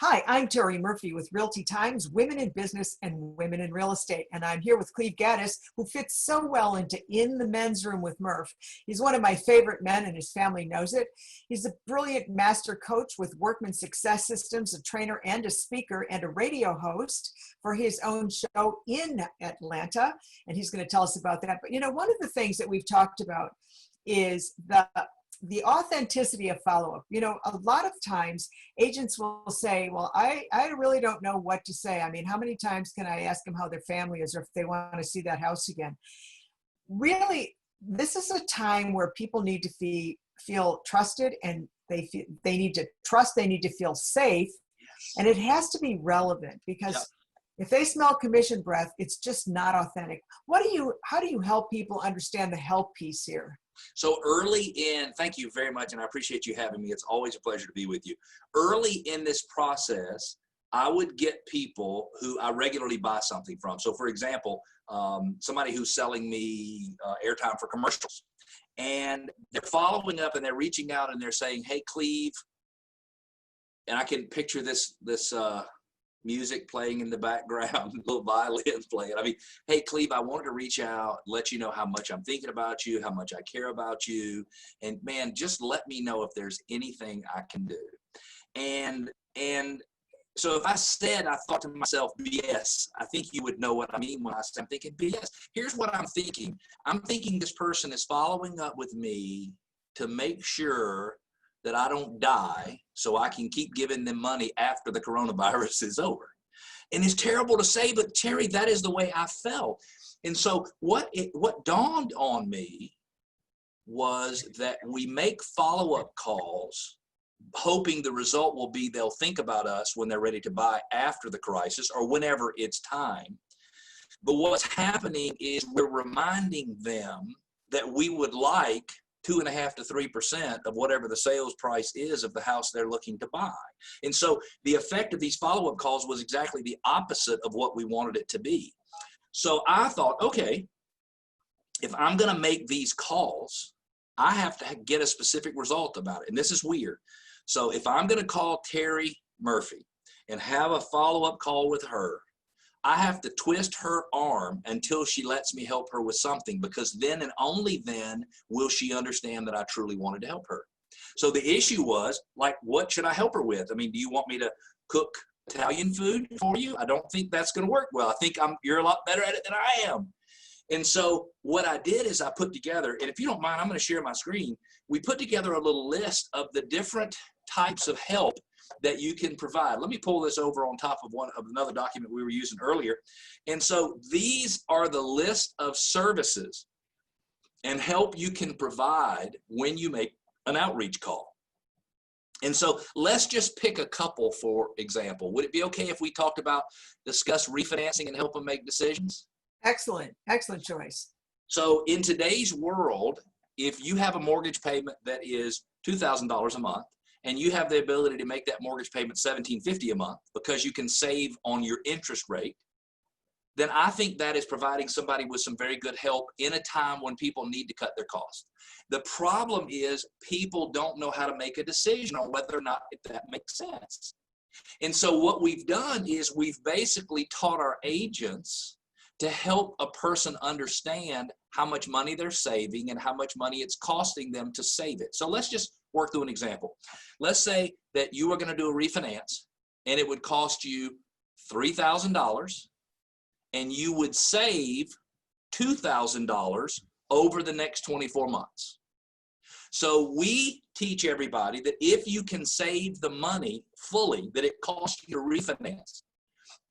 Hi, I'm Terry Murphy with Realty Times, Women in Business and Women in Real Estate. And I'm here with Cleve Gaddis, who fits so well into In the Men's Room with Murph. He's one of my favorite men, and his family knows it. He's a brilliant master coach with Workman Success Systems, a trainer and a speaker and a radio host for his own show in Atlanta. And he's going to tell us about that. But, one of the things that we've talked about is the authenticity of follow-up. A lot of times agents will say, well, I really don't know what to say. I mean, how many times can I ask them how their family is or if they want to see that house again? Really, this is a time where people need to feel trusted, and they need to trust, they need to feel safe. And it has to be relevant, because if they smell commission breath, it's just not authentic. How do you help people understand the help piece here? So thank you very much, and I appreciate you having me. It's always a pleasure to be with you. Early in this process, I would get people who I regularly buy something from. So for example, somebody who's selling me airtime for commercials, and they're following up and they're reaching out and they're saying, hey, Cleve, and I can picture this music playing in the background, little violin playing. I mean, hey, Cleve, I wanted to reach out, let you know how much I'm thinking about you, how much I care about you. And man, just let me know if there's anything I can do. And so if I thought to myself, BS, I think you would know what I mean when I'm thinking BS. Here's what I'm thinking. I'm thinking this person is following up with me to make sure that I don't die so I can keep giving them money after the coronavirus is over. And it's terrible to say, but Terry, that is the way I felt. And so what dawned on me was that we make follow-up calls hoping the result will be they'll think about us when they're ready to buy after the crisis or whenever it's time. But what's happening is we're reminding them that we would like 2.5% to 3% of whatever the sales price is of the house they're looking to buy. And so the effect of these follow-up calls was exactly the opposite of what we wanted it to be. So I thought, okay, if I'm going to make these calls, I have to get a specific result about it. And this is weird. So if I'm going to call Terry Murphy and have a follow-up call with her, I have to twist her arm until she lets me help her with something, because then and only then will she understand that I truly wanted to help her. So the issue was, like, what should I help her with? I mean, do you want me to cook Italian food for you? I don't think that's going to work well. I think you're a lot better at it than I am. And so what I did is I put together, and if you don't mind, I'm going to share my screen. We put together a little list of the different types of help that you can provide. Let me pull this over on top of another document we were using earlier. And so these are the list of services and help you can provide when you make an outreach call. And so let's just pick a couple for example. Would it be okay if we discuss refinancing and help them make decisions? Excellent choice. So in today's world, if you have a mortgage payment that is $2,000 a month, and you have the ability to make that mortgage payment $1,750 a month because you can save on your interest rate, then I think that is providing somebody with some very good help in a time when people need to cut their costs. The problem is people don't know how to make a decision on whether or not that makes sense. And so what we've done is we've basically taught our agents to help a person understand how much money they're saving and how much money it's costing them to save it. So let's just work through an example. Let's say that you are going to do a refinance and it would cost you $3,000 and you would save $2,000 over the next 24 months. So we teach everybody that if you can save the money fully that it costs you to refinance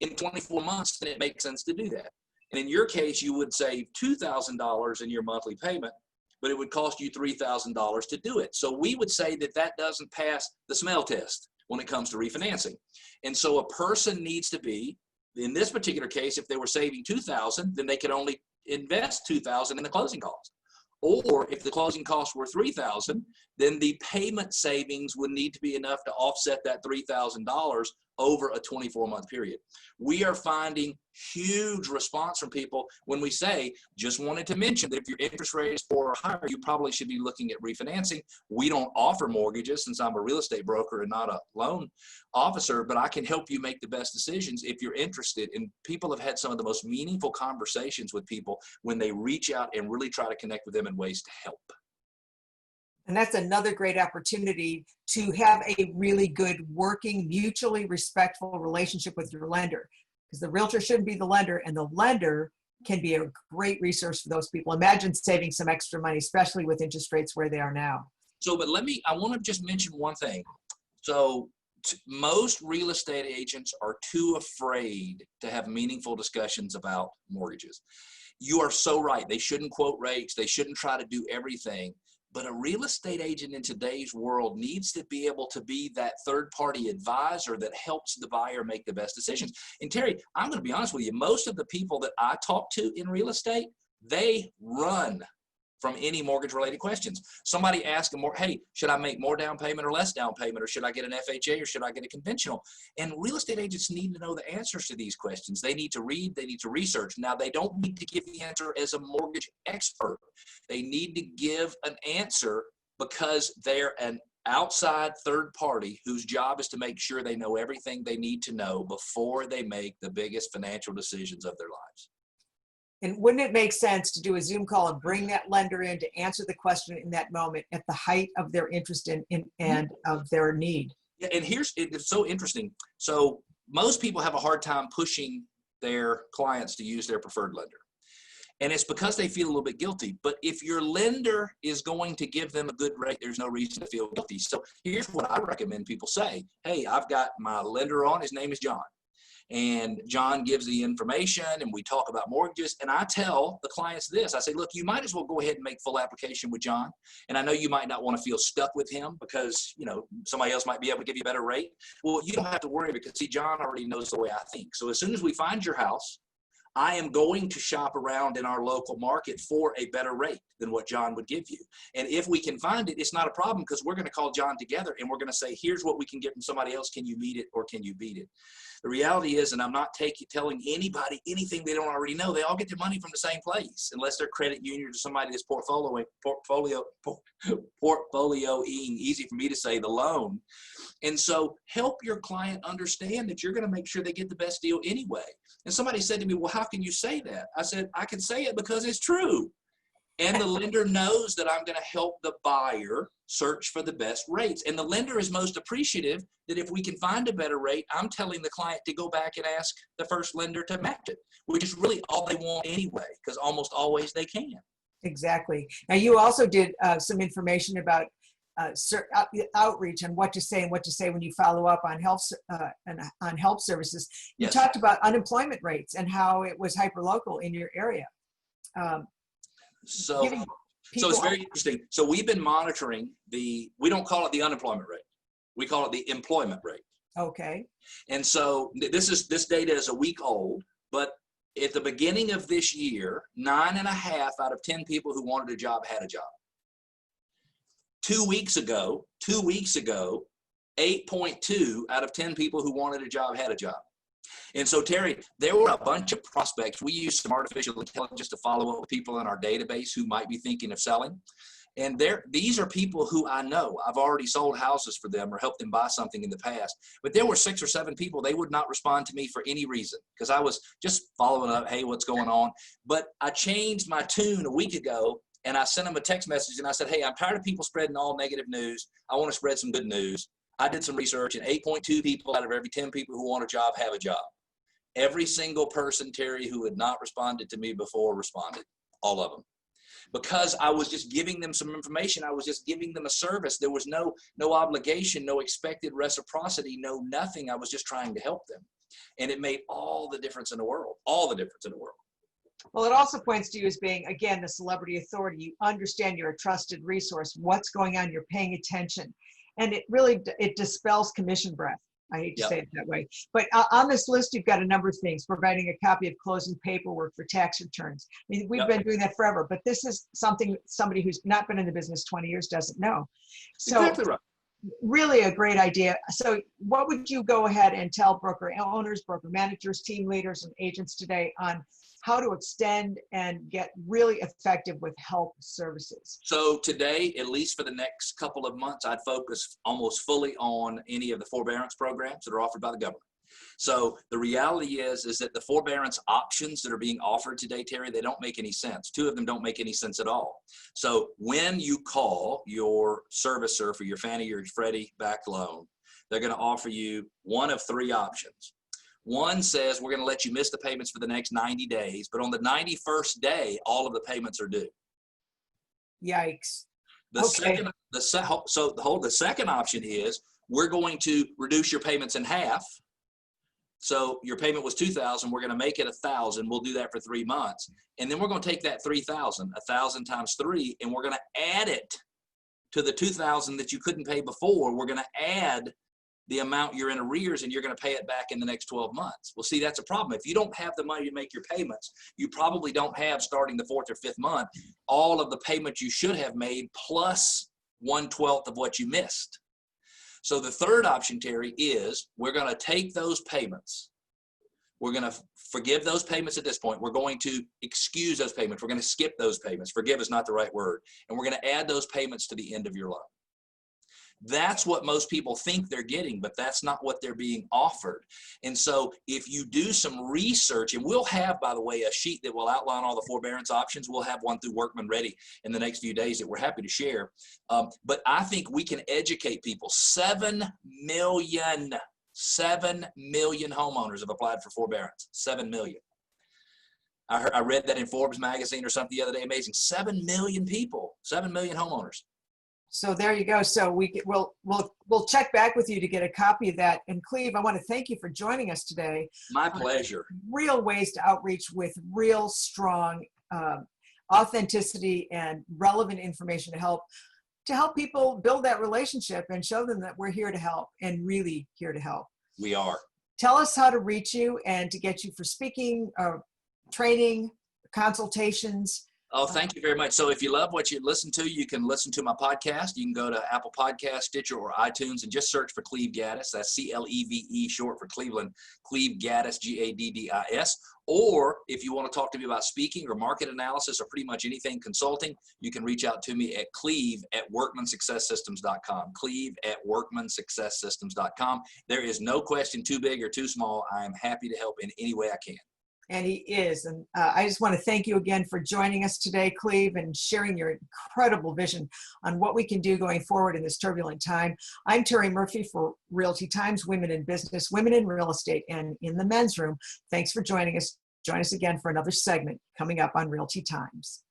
in 24 months, then it makes sense to do that. And in your case, you would save $2,000 in your monthly payment, but it would cost you $3,000 to do it. So we would say that that doesn't pass the smell test when it comes to refinancing. And so a person needs to be, in this particular case, if they were saving $2,000, then they could only invest $2,000 in the closing costs. Or if the closing costs were $3,000, then the payment savings would need to be enough to offset that $3,000 over a 24-month period. We are finding huge response from people when we say, just wanted to mention that if your interest rate is 4 or higher, you probably should be looking at refinancing. We don't offer mortgages since I'm a real estate broker and not a loan officer, but I can help you make the best decisions if you're interested. And people have had some of the most meaningful conversations with people when they reach out and really try to connect with them in ways to help. And that's another great opportunity to have a really good working, mutually respectful relationship with your lender, because the realtor shouldn't be the lender, and the lender can be a great resource for those people. Imagine saving some extra money, especially with interest rates where they are now. So, but I want to just mention one thing. So most real estate agents are too afraid to have meaningful discussions about mortgages. You are so right. They shouldn't quote rates. They shouldn't try to do everything. But a real estate agent in today's world needs to be able to be that third-party advisor that helps the buyer make the best decisions. And Terry, I'm going to be honest with you, most of the people that I talk to in real estate, they run from any mortgage-related questions. Somebody asks them, hey, should I make more down payment or less down payment, or should I get an FHA or should I get a conventional? And real estate agents need to know the answers to these questions. They need to read, they need to research. Now, they don't need to give the answer as a mortgage expert. They need to give an answer because they're an outside third party whose job is to make sure they know everything they need to know before they make the biggest financial decisions of their lives. And wouldn't it make sense to do a Zoom call and bring that lender in to answer the question in that moment at the height of their interest and of their need? Yeah, and it's so interesting. So most people have a hard time pushing their clients to use their preferred lender. And it's because they feel a little bit guilty. But if your lender is going to give them a good rate, there's no reason to feel guilty. So here's what I recommend people say. Hey, I've got my lender on. His name is John. And John gives the information and we talk about mortgages. And I tell the clients this, I say, look, you might as well go ahead and make full application with John. And I know you might not want to feel stuck with him because, somebody else might be able to give you a better rate. Well, you don't have to worry because see, John already knows the way I think. So as soon as we find your house, I am going to shop around in our local market for a better rate than what John would give you. And if we can find it, it's not a problem because we're going to call John together and we're going to say, here's what we can get from somebody else. Can you meet it or can you beat it? The reality is, and I'm not telling anybody anything they don't already know, they all get their money from the same place unless they're credit union or somebody that's portfolioing, easy for me to say, the loan. And so help your client understand that you're going to make sure they get the best deal anyway. And somebody said to me, well, how can you say that? I said, I can say it because it's true. And the lender knows that I'm going to help the buyer search for the best rates. And the lender is most appreciative that if we can find a better rate, I'm telling the client to go back and ask the first lender to match it, which is really all they want anyway, because almost always they can. Exactly. Now, you also did some information about outreach and what to say and what to say when you follow up on help services. You Yes. talked about unemployment rates and how it was hyperlocal in your area. So it's very interesting. So we've been monitoring we don't call it the unemployment rate. We call it the employment rate. Okay. And so this data is a week old, but at the beginning of this year, 9.5 out of 10 people who wanted a job had a job. 2 weeks ago, 8.2 out of 10 people who wanted a job had a job. And so, Terry, there were a bunch of prospects. We used some artificial intelligence to follow up with people in our database who might be thinking of selling. And these are people who I know. I've already sold houses for them or helped them buy something in the past. But there were 6 or 7 people, they would not respond to me for any reason because I was just following up, hey, what's going on? But I changed my tune a week ago and I sent them a text message and I said, hey, I'm tired of people spreading all negative news. I want to spread some good news. I did some research and 8.2 people out of every 10 people who want a job have a job. Every single person, Terry, who had not responded to me before responded, all of them. Because I was just giving them some information. I was just giving them a service. There was no obligation, no expected reciprocity, no nothing. I was just trying to help them. And it made all the difference in the world, all the difference in the world. Well, it also points to you as being, again, the celebrity authority. You understand you're a trusted resource. What's going on? You're paying attention. And it really, it dispels commission breath. I hate to Yep. say it that way. But on this list, you've got a number of things, providing a copy of closing paperwork for tax returns. I mean, we've Yep. been doing that forever, but this is something somebody who's not been in the business 20 years doesn't know. So Exactly right. really a great idea. So what would you go ahead and tell broker owners, broker managers, team leaders, and agents today on how to extend and get really effective with help services? So today, at least for the next couple of months, I'd focus almost fully on any of the forbearance programs that are offered by the government. So the reality is that the forbearance options that are being offered today, Terry, they don't make any sense. Two of them don't make any sense at all. So when you call your servicer for your Fannie or Freddie back loan, they're going to offer you one of three options. One says we're going to let you miss the payments for the next 90 days, but on the 91st day, all of the payments are due. Yikes. The second option is we're going to reduce your payments in half. So your payment was $2,000. We're going to make it $1,000. We'll do that for 3 months, and then we're going to take that $3,000, 1,000 times 3, and we're going to add it to the $2,000 that you couldn't pay before. We're going to add the amount you're in arrears, and you're going to pay it back in the next 12 months. Well, see, that's a problem. If you don't have the money to make your payments, you probably don't have, starting the 4th or 5th month, all of the payments you should have made plus 1/12 of what you missed. So the third option, Terry, is we're going to take those payments. We're going to forgive those payments at this point. We're going to excuse those payments. We're going to skip those payments. Forgive is not the right word. And we're going to add those payments to the end of your loan. That's what most people think they're getting, but that's not what they're being offered. And so if you do some research, and we'll have, by the way, a sheet that will outline all the forbearance options. We'll have one through Workman ready in the next few days that we're happy to share. But I think we can educate people. 7 million homeowners have applied for forbearance. 7 million. I read that in Forbes magazine or something the other day. Amazing. 7 million people, 7 million homeowners. So there you go. So we'll check back with you to get a copy of that. And Cleve, I want to thank you for joining us today. My pleasure. Real ways to outreach with real strong authenticity and relevant information to help people build that relationship and show them that we're here to help and really here to help. We are. Tell us how to reach you and to get you for speaking, training, consultations. Oh, thank you very much. So if you love what you listen to, you can listen to my podcast. You can go to Apple Podcasts, Stitcher, or iTunes and just search for Cleve Gaddis. That's C-L-E-V-E, short for Cleveland. Cleve Gaddis, G-A-D-D-I-S. Or if you want to talk to me about speaking or market analysis or pretty much anything consulting, you can reach out to me at cleve@workmansuccesssystems.com. cleve@workmansuccesssystems.com. There is no question too big or too small. I am happy to help in any way I can. And he is. And I just want to thank you again for joining us today, Cleve, and sharing your incredible vision on what we can do going forward in this turbulent time. I'm Terry Murphy for Realty Times, Women in Business, Women in Real Estate, and in the Men's Room. Thanks for joining us. Join us again for another segment coming up on Realty Times.